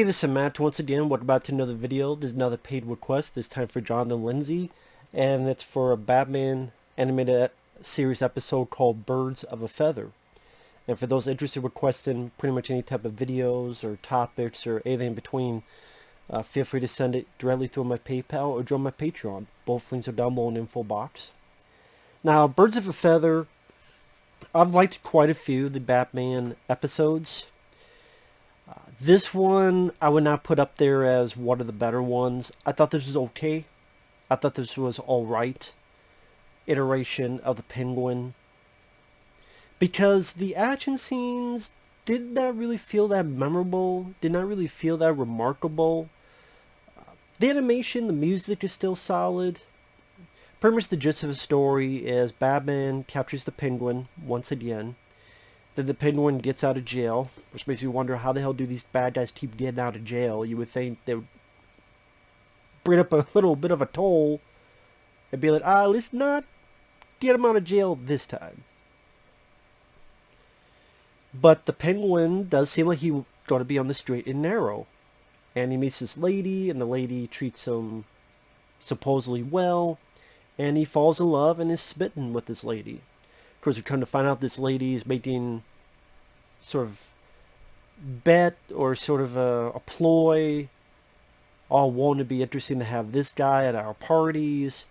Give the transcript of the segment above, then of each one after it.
Hey, this is Matt once again. Welcome back to another video. This is another paid request, this time for Jonathan and Lindsey, and it's for a Batman animated series episode called Birds of a Feather. And for those interested in requesting pretty much any type of videos or topics or anything in between, feel free to send it directly through my PayPal or join my Patreon. Both links are down below in the info box. Now, Birds of a Feather, I've liked quite a few of the Batman episodes. This one I would not put up there as one of the better ones. I thought this was okay. I thought this was alright iteration of the Penguin. Because the action scenes did not really feel that memorable. Did not really feel that remarkable. The animation, the music is still solid. Pretty much the gist of the story is Batman captures the Penguin once again. Then the Penguin gets out of jail, which makes me wonder how the hell do these bad guys keep getting out of jail. You would think they would bring up a little bit of a toll and be like, let's not get him out of jail this time. But the Penguin does seem like he's going to be on the straight and narrow. And he meets this lady, and the lady treats him supposedly well, and he falls in love and is smitten with this lady. Of course, we come to find out this lady is making sort of bet or sort of a ploy, all wanting to be interesting to have this guy at our parties.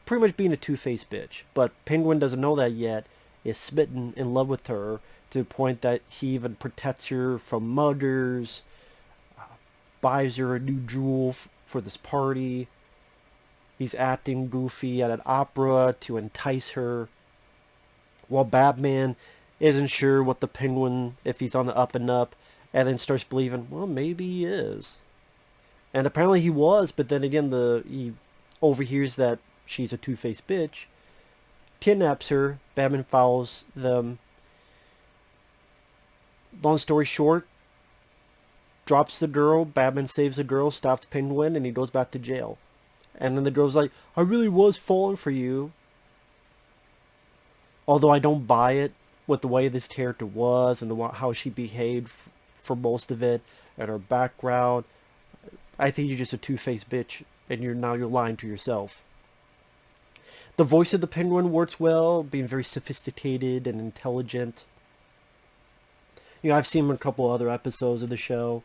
Pretty much being a two-faced bitch. But Penguin doesn't know that yet, is smitten in love with her to the point that he even protects her from muggers, buys her a new jewel for this party. He's acting goofy at an opera to entice her. While Batman isn't sure what the Penguin, if he's on the up and up, and then starts believing, well, maybe he is. And apparently he was, but then again, he overhears that she's a two-faced bitch, kidnaps her, Batman follows them. Long story short, drops the girl, Batman saves the girl, stops Penguin, and he goes back to jail. And then the girl's like, I really was falling for you. Although I don't buy it with the way this character was and how she behaved for most of it and her background. I think you're just a two-faced bitch and you're lying to yourself. The voice of the Penguin works well, being very sophisticated and intelligent. You know, I've seen him in a couple other episodes of the show.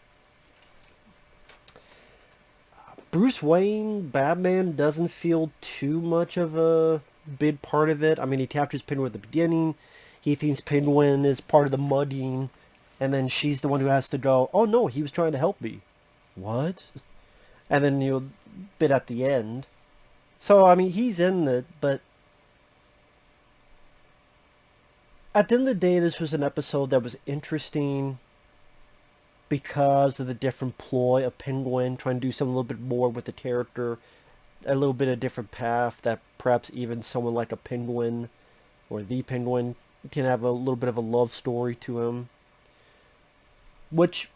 Bruce Wayne, Batman, doesn't feel too much of a big part of it. I mean, he captures Penguin at the beginning. He thinks Penguin is part of the mugging, and then she's the one who has to go, oh no, he was trying to help me. What? And then, bit at the end. So, I mean, he's in it, but at the end of the day, this was an episode that was interesting because of the different ploy of Penguin, trying to do something a little bit more with the character, a little bit of a different path that perhaps even someone like a Penguin or the Penguin can have a little bit of a love story to him, which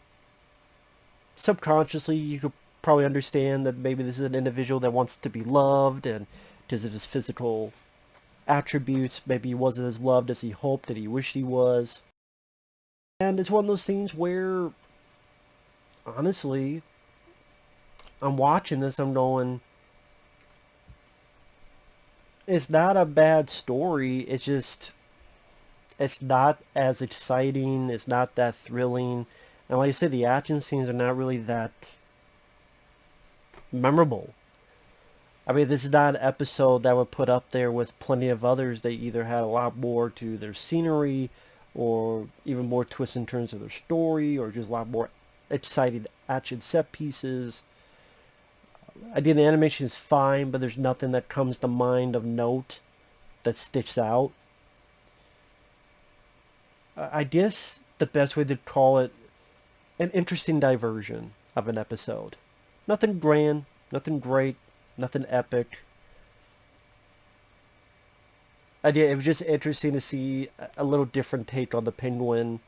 subconsciously you could probably understand that maybe this is an individual that wants to be loved, and because of his physical attributes, maybe he wasn't as loved as he hoped, that he wished he was. And it's one of those things where, honestly, I'm watching this, I'm going, it's not a bad story, it's just, it's not as exciting, it's not that thrilling, and like I said, the action scenes are not really that memorable. I mean, this is not an episode that would put up there with plenty of others that either had a lot more to their scenery, or even more twists in terms of their story, or just a lot more exciting action set pieces. Again, the animation is fine, but there's nothing that comes to mind of note that sticks out. I guess the best way to call it, an interesting diversion of an episode. Nothing grand, nothing great, nothing epic. It was just interesting to see a little different take on the Penguin,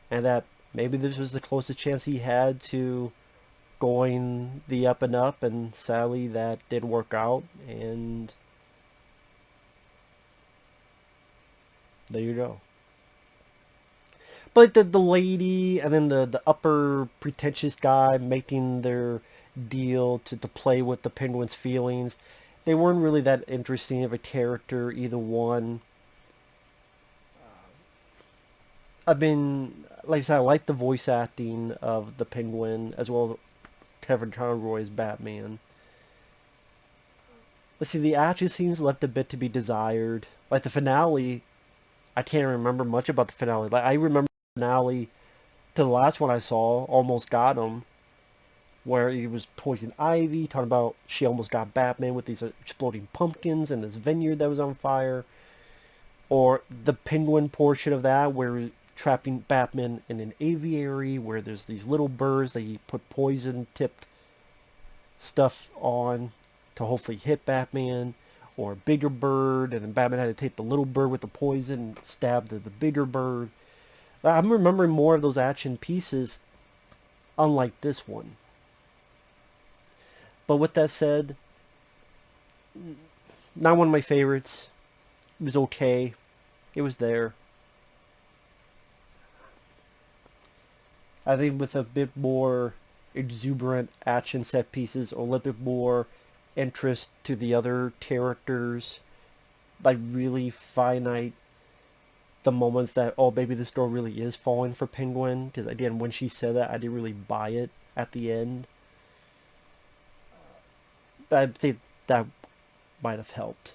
and that maybe this was the closest chance he had to going the up and up, and sadly that didn't work out, and there you go. But the lady and then the upper pretentious guy making their deal to play with the Penguin's feelings, they weren't really that interesting of a character, either one. I've been, like I said, I like the voice acting of the Penguin as well as Kevin Conroy's Batman. Let's see, the action scenes left a bit to be desired. Like the finale, I can't remember much about the finale. Like I remember the finale to the last one I saw, Almost Got Him, where he was Poison Ivy, talking about she almost got Batman with these exploding pumpkins and this vineyard that was on fire. Or the Penguin portion of that, where trapping Batman in an aviary where there's these little birds that he put poison tipped stuff on to hopefully hit Batman, or a bigger bird, and then Batman had to take the little bird with the poison and stab the bigger bird. I'm remembering more of those action pieces, unlike this one. But with that said, not one of my favorites. It was okay. It was there. I think with a bit more exuberant action set pieces, or a little bit more interest to the other characters, like really finite the moments that, oh, maybe this girl really is falling for Penguin. Because again, when she said that, I didn't really buy it at the end. I think that might have helped.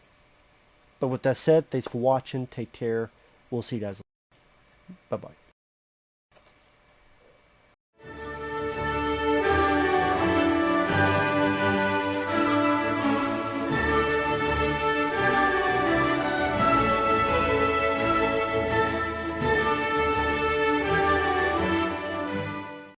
But with that said, thanks for watching. Take care. We'll see you guys later. Bye-bye.